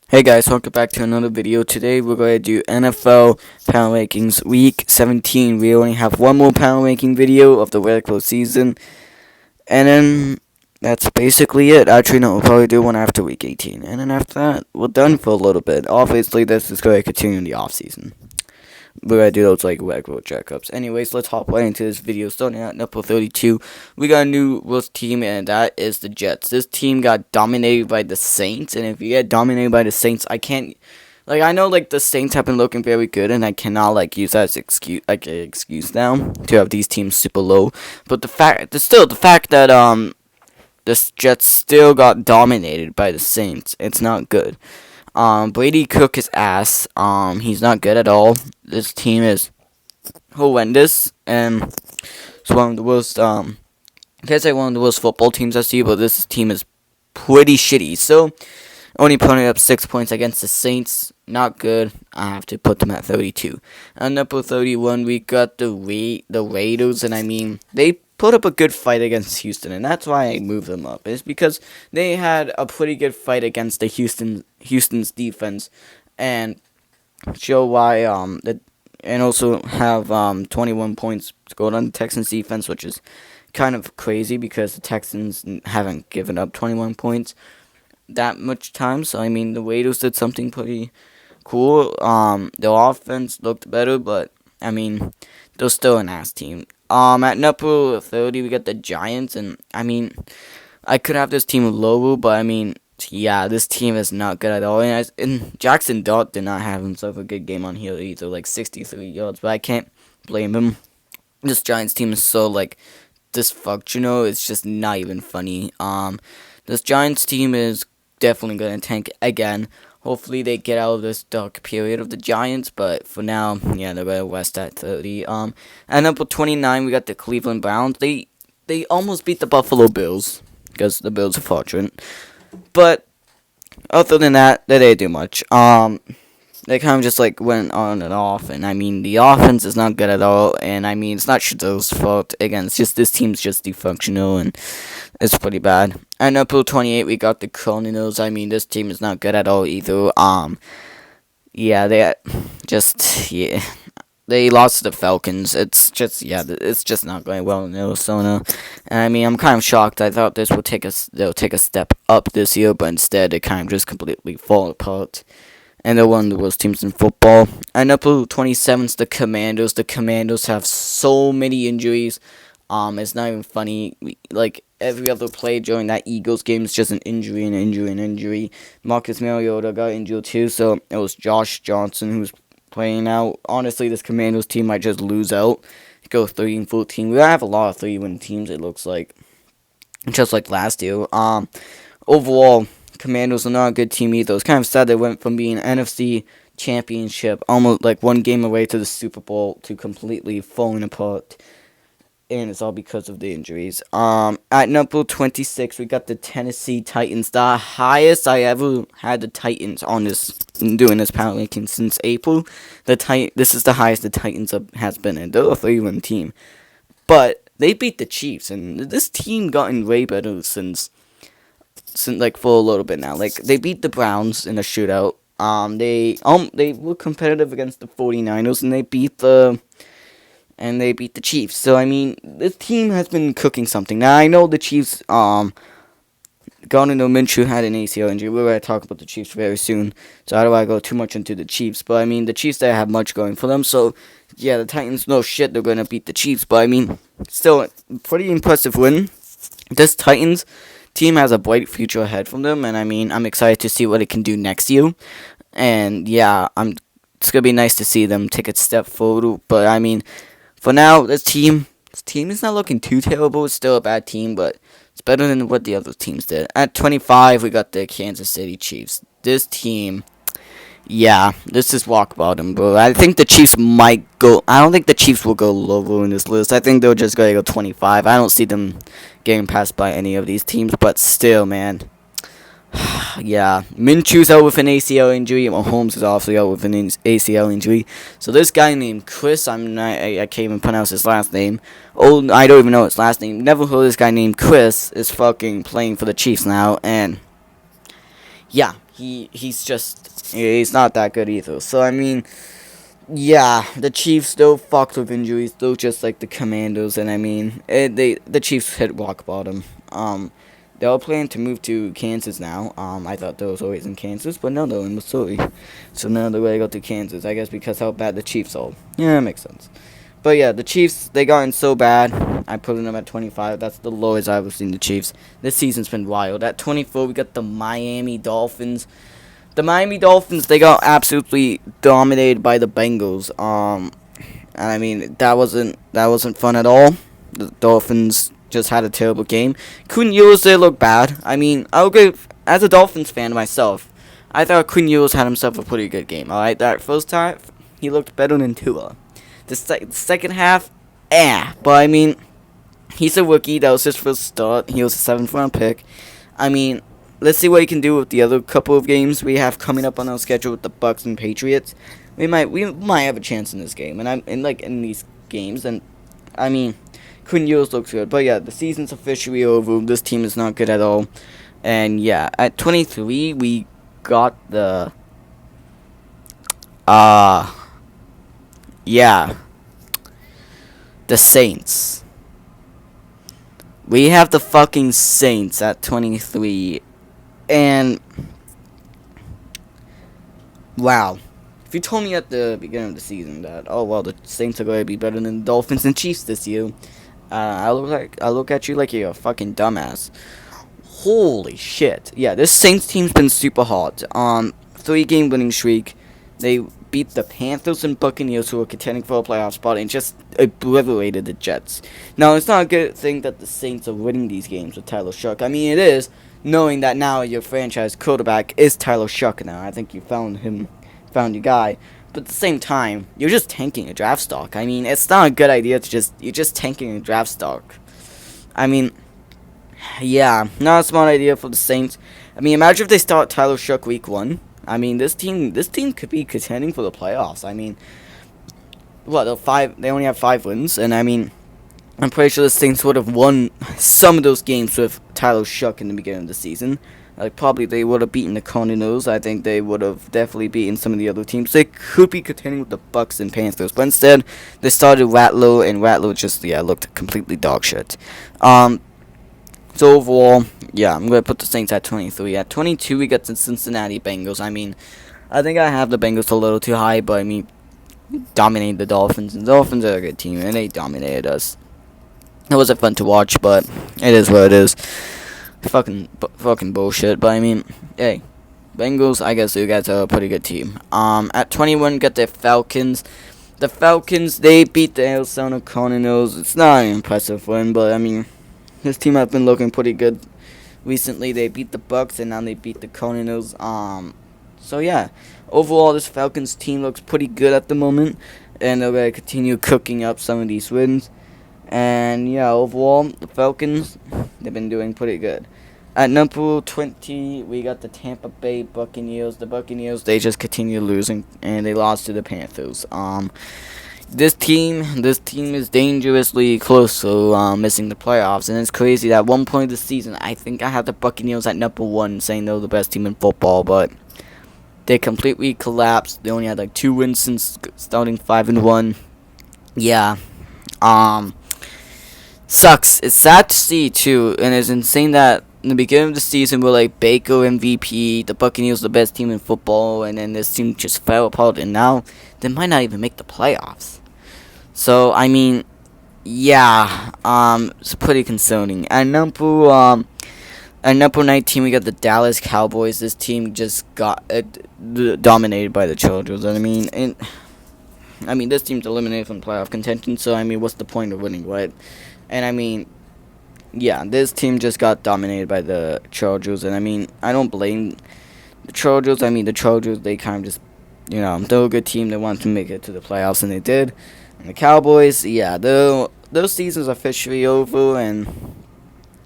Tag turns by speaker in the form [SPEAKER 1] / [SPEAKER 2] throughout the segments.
[SPEAKER 1] Hey guys, welcome back to another video. Today we're going to do NFL Power Rankings Week 17. We only have one more Power Ranking video of the regular season. And then that's basically it. Actually, no, we'll probably do one after Week 18. And then after that, we're done for a little bit. Obviously, this is going to continue in the off-season. We're going to do those like regular checkups. Anyways, let's hop right into this video. Starting at number 32, we got a new worst team, and that is the Jets. This team got dominated by the Saints, and if you get dominated by the Saints, I can't... Like, I know, like, the Saints have been looking very good, and I cannot, like, use that as excuse now to have these teams super low. But the fact that, the Jets still got dominated by the Saints, it's not good. Brady Cook is ass. He's not good at all. This team is horrendous, and it's one of the worst, I can't say one of the worst football teams I see, but this team is pretty shitty. So, only putting up 6 points against the Saints, not good. I have to put them at 32. And number 31, we got the Raiders, and I mean, they put up a good fight against Houston, and that's why I moved them up. Is because they had a pretty good fight against the Houston's defense, and show why and also have 21 points scored on the Texans defense, which is kind of crazy because the Texans haven't given up 21 points that much time. So I mean, the Raiders did something pretty cool. Their offense looked better, but I mean, they're still an ass team. At number 30, we got the Giants, and I mean, I could have this team lower, but I mean, yeah, this team is not good at all. And Jackson Dart did not have himself a good game on here either, like 63 yards, but I can't blame him. This Giants team is so, like, dysfunctional, it's just not even funny. This Giants team is definitely going to tank again. Hopefully they get out of this dark period of the Giants, but for now, yeah, they're going to rest at 30. At number 29, we got the Cleveland Browns. They almost beat the Buffalo Bills, because the Bills are fortunate. But other than that, they didn't do much. They kind of just like went on and off, and I mean the offense is not good at all, and I mean it's not Shado's fault. Again, it's just this team's just dysfunctional, and it's pretty bad. At number 28, we got the Cardinals. I mean this team is not good at all either. Yeah, they lost to the Falcons. It's just not going well in Arizona. And I mean, I'm kind of shocked. I thought they'll take a step up this year, but instead they kind of just completely fall apart. And they're one of the worst teams in football. At number 27 is the Commanders. The Commanders have so many injuries. It's not even funny. Like, every other play during that Eagles game is just an injury and injury and injury. Marcus Mariota got injured too, so it was Josh Johnson who's playing out. Honestly, this Commanders team might just lose out. Go 3-14. We have a lot of 3-win teams, it looks like. Just like last year. Overall, Commanders are not a good team either. It's kind of sad they went from being an NFC championship, almost like one game away to the Super Bowl, to completely falling apart. And it's all because of the injuries. At number 26, we got the Tennessee Titans. The highest I ever had the Titans on doing this power ranking since April. This is the highest the Titans has been in. They're a 3-win team. But they beat the Chiefs, and this team gotten way better since like for a little bit now. Like, they beat the Browns in a shootout. They were competitive against the 49ers, and they beat the Chiefs. So I mean, this team has been cooking something. Now I know the Chiefs Gardner Minshew had an ACL injury. We're going to talk about the Chiefs very soon, so I don't want to go too much into the Chiefs. But I mean, the Chiefs, they have much going for them. So yeah, the Titans, no shit, they're going to beat the Chiefs. But I mean, still, pretty impressive win. This Titans team has a bright future ahead from them, and I mean, I'm excited to see what it can do next year. And yeah, it's going to be nice to see them take a step forward. But I mean, for now, this team is not looking too terrible. It's still a bad team, but it's better than what the other teams did. At 25, we got the Kansas City Chiefs. This team, yeah, this is rock bottom, bro. I think the Chiefs might go... I don't think the Chiefs will go lower in this list. I think they're just going to go 25. I don't see them getting passed by any of these teams, but still, man. Yeah, Minshew's out with an ACL injury. Mahomes is also out with an ACL injury. So this guy named Chris, I can't even pronounce his last name. Oh, I don't even know his last name. Never heard of this guy named Chris is fucking playing for the Chiefs now. And yeah, he's not that good either. So I mean, yeah, the Chiefs still fucked with injuries, still just like the Commandos, and I mean, the Chiefs hit rock bottom. They all planning to move to Kansas now. I thought they was always in Kansas, but no, they're in Missouri. So now they're gonna go to Kansas. I guess because how bad the Chiefs are. Yeah, that makes sense. But yeah, the Chiefs, they got in so bad. I put them at 25. That's the lowest I've ever seen the Chiefs. This season's been wild. At 24, we got the Miami Dolphins. The Miami Dolphins, they got absolutely dominated by the Bengals. And I mean, that wasn't fun at all. The Dolphins just had a terrible game. Quinn Ewers did look bad. I mean, I'll give, as a Dolphins fan myself, I thought Quinn Ewers had himself a pretty good game. Alright, that first half, he looked better than Tua. The second half, but I mean, he's a rookie. That was his first start. He was a 7th round pick. I mean, let's see what he can do with the other couple of games we have coming up on our schedule with the Bucks and Patriots. We might have a chance in this game, and in these games, and I mean, Quinn Ewers looks good, but yeah, the season's officially over. This team is not good at all, and yeah, at 23 we got the the Saints. We have the fucking Saints at 23, and wow. If you told me at the beginning of the season that, oh well, the Saints are going to be better than the Dolphins and Chiefs this year, I look at you like you're a fucking dumbass. Holy shit! Yeah, this Saints team's been super hot. 3-game winning streak. They beat the Panthers and Buccaneers, who are contending for a playoff spot, and just obliterated the Jets. Now, it's not a good thing that the Saints are winning these games with Tyler Shough. I mean, it is, knowing that now your franchise quarterback is Tyler Shough now. I think you found your guy. But at the same time, you're just tanking a draft stock. I mean, it's not a good idea to you're just tanking a draft stock. I mean, yeah, not a smart idea for the Saints. I mean, imagine if they start Tyler Shough week 1. I mean, this team could be contending for the playoffs. I mean, they only have 5 wins, and I mean, I'm pretty sure the Saints would have won some of those games with Tyler Shough in the beginning of the season. Like, probably they would have beaten the Cardinals. I think they would have definitely beaten some of the other teams. They could be contending with the Bucks and Panthers. But instead, they started Rattler, and Rattler just, looked completely dog shit. So overall, yeah, I'm going to put the Saints at 23. At 22, we got the Cincinnati Bengals. I mean, I think I have the Bengals a little too high, but I mean, dominated the Dolphins. And the Dolphins are a good team, and they dominated us. It wasn't fun to watch, but it is what it is. Fucking bullshit, but I mean, hey, Bengals, I guess you guys are a pretty good team. At 21, got the Falcons. The Falcons, they beat the Arizona Cardinals. It's not an impressive win, but I mean, this team has been looking pretty good recently. They beat the Bucks, and now they beat the Cardinals. So yeah, overall, this Falcons team looks pretty good at the moment, and they're gonna continue cooking up some of these wins. And yeah, overall, the Falcons, they've been doing pretty good. At number 20, we got the Tampa Bay Buccaneers. The Buccaneers, they just continue losing, and they lost to the Panthers. This team is dangerously close to missing the playoffs, and it's crazy that at one point of the season, I think I had the Buccaneers at number 1, saying they're the best team in football, but they completely collapsed. They only had like 2 wins since starting 5-1. Yeah, sucks. It's sad to see too, and it's insane that in the beginning of the season we're like Baker MVP, the Buccaneers the best team in football, and then this team just fell apart, and now they might not even make the playoffs. So I mean, yeah, it's pretty concerning. At number 19, we got the Dallas Cowboys. This team just got dominated by the Chargers, and I mean, this team's eliminated from playoff contention, so I mean, what's the point of winning, right? And I mean, yeah, this team just got dominated by the Chargers, and I mean, I don't blame the Chargers. I mean, the Chargers, they kind of just, they're a good team. They wanted to make it to the playoffs, and they did. And the Cowboys, yeah, those seasons are officially over, and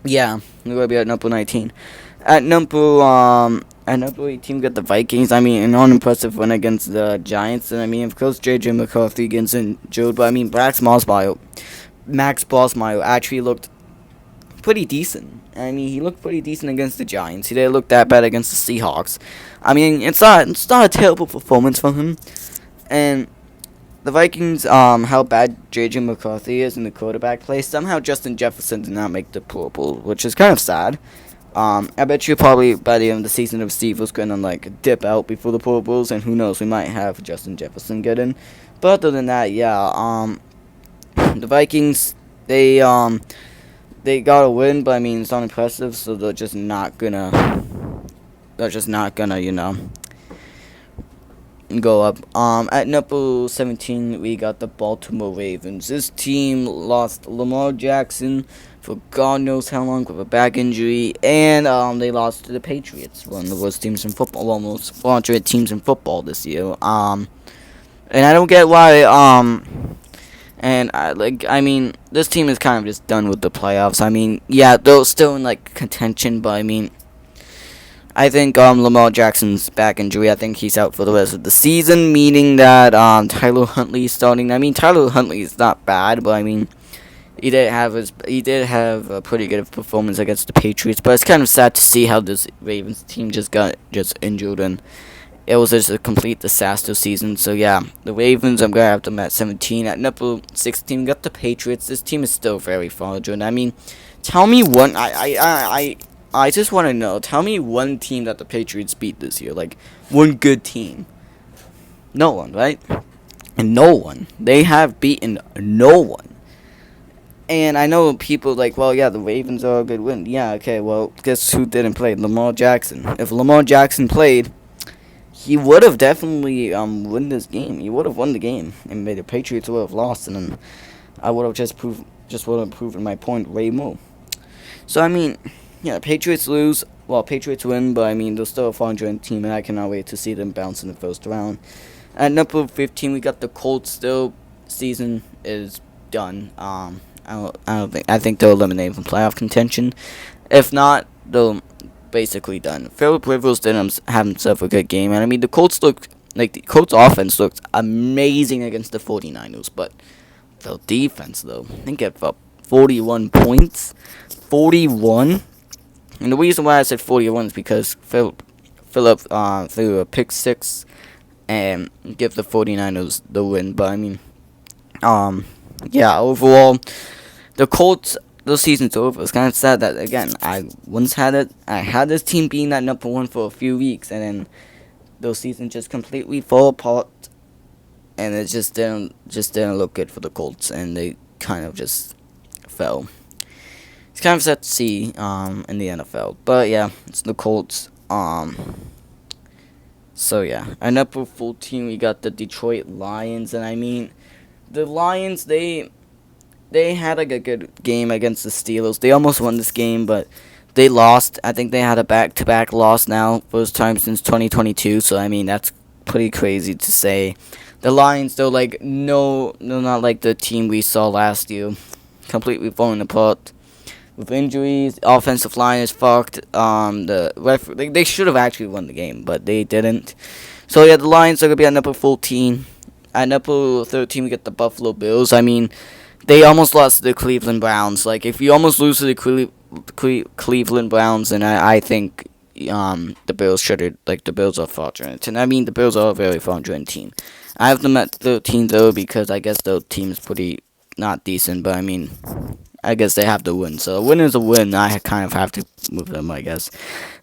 [SPEAKER 1] yeah, we're going to be at number 19. At number 18, we got the Vikings. I mean, an unimpressive win against the Giants, and I mean, of course, J.J. McCarthy gets injured, but I mean, Max Bosmeyer actually looked pretty decent. I mean, he looked pretty decent against the Giants. He didn't look that bad against the Seahawks. I mean, it's not a terrible performance from him. And the Vikings, how bad J.J. McCarthy is in the quarterback play. Somehow Justin Jefferson did not make the Pro Bowl, which is kind of sad. I bet you probably by the end of the season, if Steve was gonna like dip out before the Pro Bowls, and who knows, we might have Justin Jefferson get in. But other than that, yeah, the Vikings, they got a win, but I mean it's not impressive, so they're just not gonna, go up. At number 17, we got the Baltimore Ravens. This team lost Lamar Jackson for God knows how long with a back injury, and they lost to the Patriots, one of the worst teams in football, almost 400 teams in football this year. And I don't get why. I mean, this team is kind of just done with the playoffs. I mean, yeah, they're still in like contention, but I mean, I think Lamar Jackson's back injury, I think he's out for the rest of the season, meaning that Tyler Huntley is starting. I mean, Tyler Huntley is not bad, but I mean, he did have a pretty good performance against the Patriots. But it's kind of sad to see how this Ravens team just got injured, and it was just a complete disaster season. So yeah, the Ravens, I'm gonna have them at 17. At number 16, we got the Patriots. This team is still very fraudulent. I mean, tell me one. I just want to know. Tell me one team that the Patriots beat this year. Like, one good team. No one, right? And no one. They have beaten no one. And I know people like, well, yeah, the Ravens are a good win. Yeah, okay, well, guess who didn't play? Lamar Jackson. If Lamar Jackson played, he would have definitely won this game. He would have won the game. And the Patriots would have lost. And then I would have just would have proven my point way more. So, I mean, yeah, Patriots lose. Well, Patriots win, but I mean, they're still a 400 team, and I cannot wait to see them bounce in the first round. At number 15, we got the Colts. Still, season is done. I think they'll eliminate from playoff contention. If not, they're basically done. Philip Rivers didn't have himself a good game, and I mean, the Colts offense looked amazing against the 49ers, but the defense, though, I think it up 41 points. 41. And the reason why I said 41 is because Philip threw a pick six and give the 49ers the win. But I mean, yeah, overall, the Colts, the season's over. It's kind of sad that, again, I had this team being at number one for a few weeks, and then the season just completely fell apart, and it just didn't look good for the Colts, and they kind of just fell. It's kind of sad to see in the NFL. But yeah, it's the Colts. So yeah. At number 14, we got the Detroit Lions. And I mean, the Lions, they had like a good game against the Steelers. They almost won this game, but they lost. I think they had a back-to-back loss now. First time since 2022. So I mean, that's pretty crazy to say. The Lions, though, like, no, they're not like the team we saw last year. Completely falling apart. With injuries, offensive line is fucked. They should have actually won the game, but they didn't. So yeah, the Lions are gonna be at number 14. At number 13, we get the Buffalo Bills. I mean, they almost lost to the Cleveland Browns. Like, if you almost lose to the Cleveland Browns, then I think the Bills should have, like, the Bills are fraudulent. And I mean, the Bills are a very fraudulent team. I have them at 13 though because I guess the team is pretty not decent, but I mean, I guess they have to win. So a win is a win. I kind of have to move them, I guess.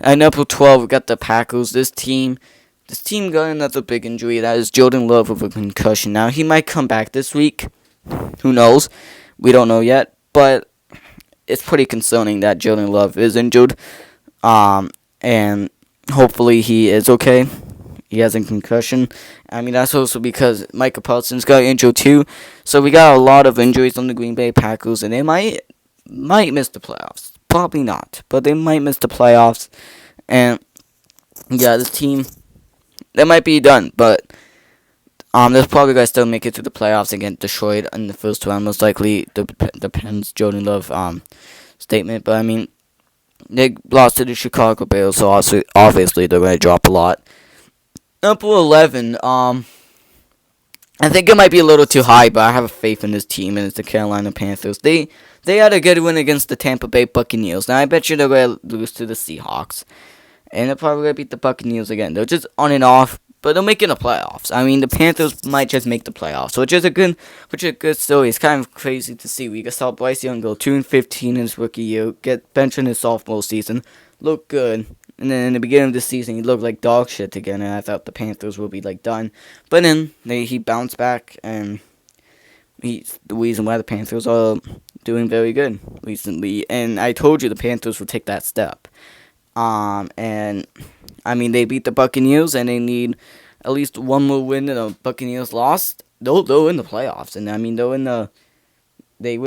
[SPEAKER 1] At number 12, we got the Packers. This team got another big injury. That is Jordan Love with a concussion. Now, he might come back this week. Who knows? We don't know yet. But it's pretty concerning that Jordan Love is injured. And hopefully he is okay. He has a concussion. I mean, that's also because Micah Parsons got injured too. So we got a lot of injuries on the Green Bay Packers, and they might miss the playoffs. Probably not, but they might miss the playoffs. And yeah, this team, they might be done, but they're probably gonna still make it to the playoffs and get destroyed in the first round. Most likely, depends Jordan Love statement. But I mean, they lost to the Chicago Bears, so obviously they're gonna drop a lot. Number 11, I think it might be a little too high, but I have faith in this team, and it's the Carolina Panthers. They had a good win against the Tampa Bay Buccaneers. Now, I bet you they're going to lose to the Seahawks. and they're probably gonna beat the Buccaneers again. They're just on and off, but they'll make it in the playoffs. I mean, the Panthers might just make the playoffs, which is a good story. It's kind of crazy to see. We saw Bryce Young go 2-15 in his rookie year, get benched in his sophomore season, look good, and then in the beginning of the season, he looked like dog shit again. And I thought the Panthers would be like done, but then he bounced back, and he's the reason why the Panthers are doing very good recently. And I told you the Panthers would take that step. And I mean, they beat the Buccaneers, and they need at least one more win than the Buccaneers lost. They're in the playoffs, and I mean, they win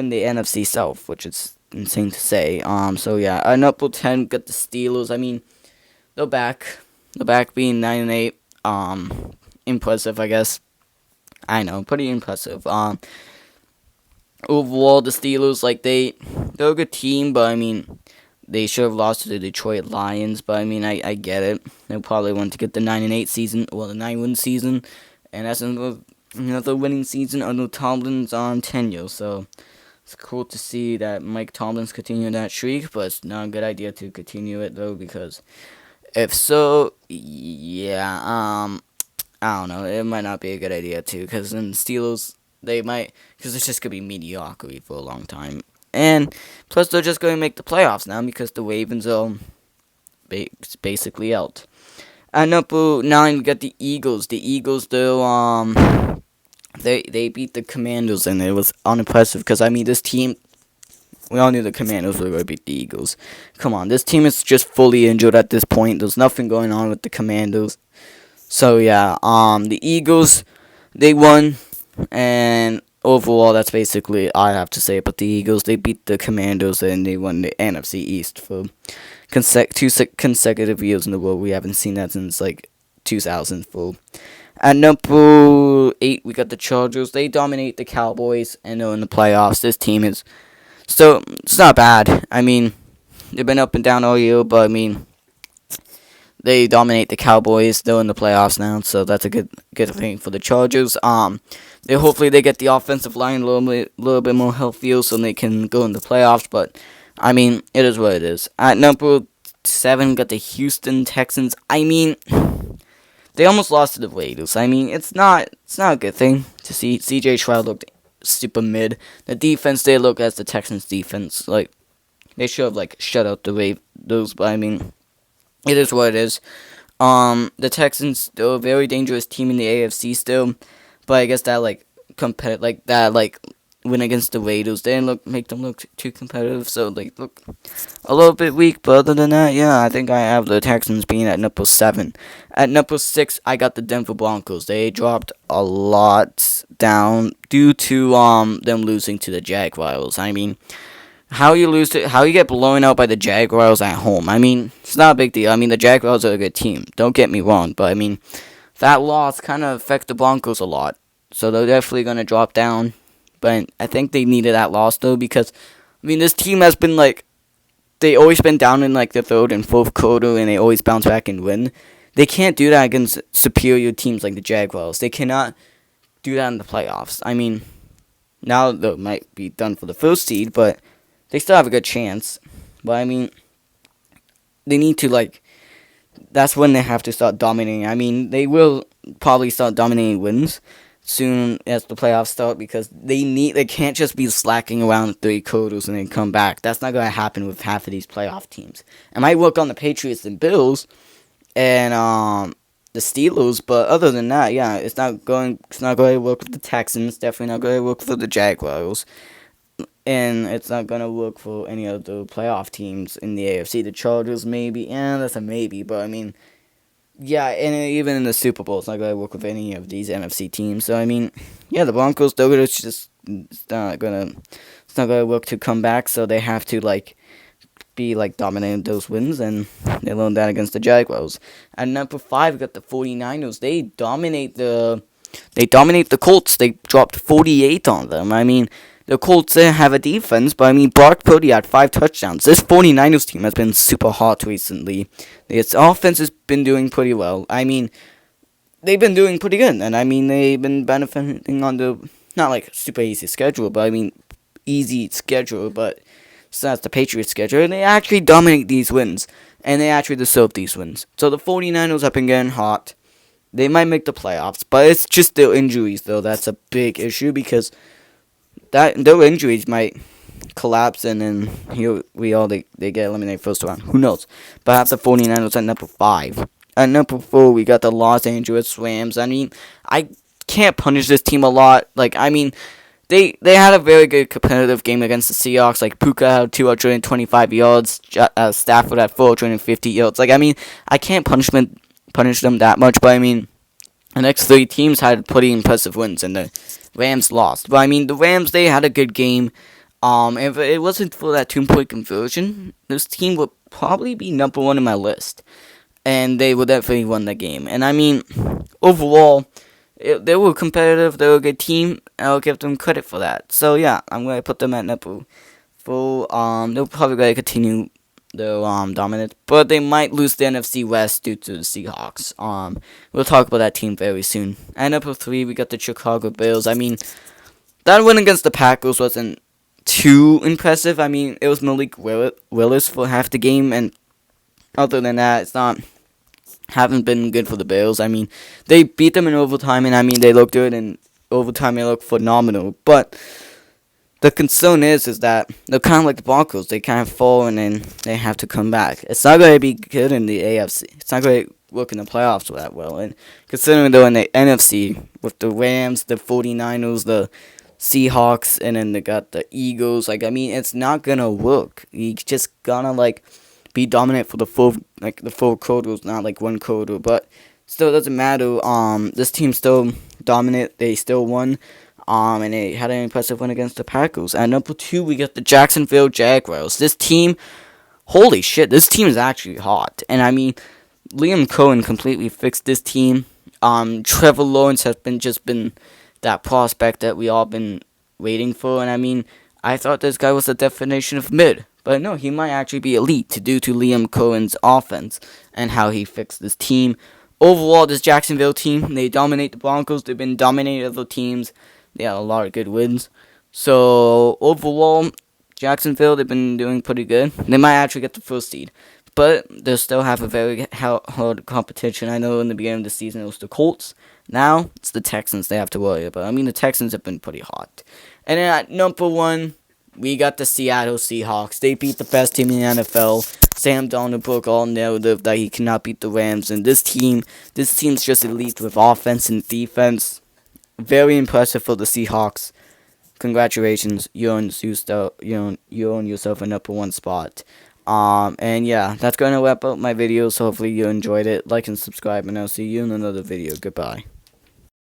[SPEAKER 1] the NFC South, which is insane to say. So yeah, number 10 got the Steelers. I mean, they're back. They're back being 9-8. Impressive, I guess. I know, pretty impressive. Overall, the Steelers, like, they're a good team, but I mean, they should have lost to the Detroit Lions, but I mean, I get it. They probably want to get the 9-8 season, or the 9-win season, and that's another winning season under Tomlin's tenure. So it's cool to see that Mike Tomlin's continuing that streak, but it's not a good idea to continue it though, because if so, yeah, I don't know, it might not be a good idea too, because then Steelers, because it's just gonna be mediocrity for a long time. And plus, they're just going to make the playoffs now because the Ravens are basically out. At number 9, we got the Eagles. The Eagles, they beat the Commanders, and it was unimpressive because, I mean, this team, we all knew the Commanders were going to beat the Eagles. Come on, this team is just fully injured at this point. There's nothing going on with the Commanders. So, yeah, the Eagles, they won, and overall, that's basically all I have to say about the Eagles. They beat the Commanders, and they won the NFC East for two consecutive years in a row. We haven't seen that since, like, 2004. At number 8, we got the Chargers. They dominate the Cowboys, and they're in the playoffs. This team is still, it's not bad. I mean, they've been up and down all year, but, I mean, they dominate the Cowboys. They're in the playoffs now, so that's a good thing for the Chargers. Hopefully they get the offensive line a little bit more healthier so they can go in the playoffs. But I mean, it is what it is. At number 7, got the Houston Texans. I mean, they almost lost to the Raiders. I mean, it's not a good thing to see. C.J. Stroud looked super mid. The defense, they look as the Texans' defense. Like, they should have shut out the Raiders. But I mean, it is what it is. The Texans, they're a very dangerous team in the AFC still. But I guess that win against the Raiders didn't make them look too competitive, so they look a little bit weak. But other than that, yeah, I think I have the Texans being at number 7. At number 6, I got the Denver Broncos. They dropped a lot down due to them losing to the Jaguars. I mean, how you get blown out by the Jaguars at home? I mean, it's not a big deal. I mean, the Jaguars are a good team. Don't get me wrong, but I mean, that loss kind of affected the Broncos a lot. So they're definitely going to drop down. But I think they needed that loss, though, because, I mean, this team has been, they always been down in, the third and fourth quarter, and they always bounce back and win. They can't do that against superior teams like the Jaguars. They cannot do that in the playoffs. I mean, now they might be done for the first seed, but they still have a good chance. But, I mean, they need to, that's when they have to start dominating. I mean, they will probably start dominating wins soon as the playoffs start because they can't just be slacking around 3 quarters and then come back. That's not going to happen with half of these playoff teams. It might work on the Patriots and Bills and the Steelers, but other than that, yeah, it's not going to work with the Texans. Definitely not going to work for the Jaguars. And it's not going to work for any of the playoff teams in the AFC. The Chargers, maybe. Yeah, that's a maybe. But, I mean, yeah, and even in the Super Bowl, it's not going to work with any of these NFC teams. So, I mean, yeah, the Broncos, it's not going to work to come back. So, they have to, be, dominating those wins. And they learned that against the Jaguars. At number 5, we got the 49ers. They dominate the Colts. They dropped 48 on them. I mean, the Colts have a defense, but I mean, Brock Purdy had 5 touchdowns. This 49ers team has been super hot recently. Its offense has been doing pretty well. I mean, they've been doing pretty good, and I mean, they've been benefiting on the, not super easy schedule, but I mean, easy schedule, but it's not the Patriots schedule, and they actually dominate these wins. and they actually deserve these wins. So the 49ers have been getting hot. They might make the playoffs, but it's just their injuries, though. That's a big issue because their injuries might collapse, and then they get eliminated first round. Who knows? Perhaps the 49ers at number 5. At number 4, we got the Los Angeles Rams. I mean, I can't punish this team a lot. Like, I mean, they had a very good competitive game against the Seahawks. Like, Puka had 225 yards, Stafford had 450 yards. Like, I mean, I can't punish them that much, but I mean, the next 3 teams had pretty impressive wins, and the Rams lost. But I mean, the Rams, they had a good game. If it wasn't for that 2-point conversion, this team would probably be number 1 in my list, and they would definitely won the game. And I mean, overall, they were competitive. They were a good team. I'll give them credit for that. So yeah, I'm gonna put them at number 4. They're probably gonna continue their dominance, but they might lose the NFC West due to the Seahawks. We'll talk about that team very soon. At number 3, we got the Chicago Bears. I mean, that win against the Packers wasn't too impressive. I mean, it was Malik Willis for half the game, and other than that, haven't been good for the Bears. I mean, they beat them in overtime, and I mean, they looked good in overtime. They looked phenomenal, but the concern is that they're kind of like the Broncos. They kind of fall and then they have to come back. It's not going to be good in the AFC. It's not going to work in the playoffs that well. And considering they're in the NFC with the Rams, the 49ers, the Seahawks, and then they got the Eagles. Like, I mean, it's not going to work. You just gonna, like, be dominant for the full quarters, not like one quarter. But still, it doesn't matter. This team's still dominant. They still won. And they had an impressive win against the Packers. At number 2, we got the Jacksonville Jaguars. This team, holy shit, this team is actually hot. And I mean, Liam Cohen completely fixed this team. Trevor Lawrence has been that prospect that we all been waiting for. And I mean, I thought this guy was the definition of mid. But no, he might actually be elite due to Liam Cohen's offense and how he fixed this team. Overall, this Jacksonville team, they dominate the Broncos. They've been dominating other teams. They had a lot of good wins. So, overall, Jacksonville, they've been doing pretty good. They might actually get the first seed. But they still have a very hard competition. I know in the beginning of the season it was the Colts. Now, it's the Texans they have to worry about. I mean, the Texans have been pretty hot. And then at number 1, we got the Seattle Seahawks. They beat the best team in the NFL. Sam Darnold broke all narrative that he cannot beat the Rams. And this team's just elite with offense and defense. Very impressive for the Seahawks. Congratulations, you earned yourself a number 1 spot. And yeah, that's going to wrap up my video. So hopefully you enjoyed it. Like and subscribe, and I'll see you in another video. Goodbye.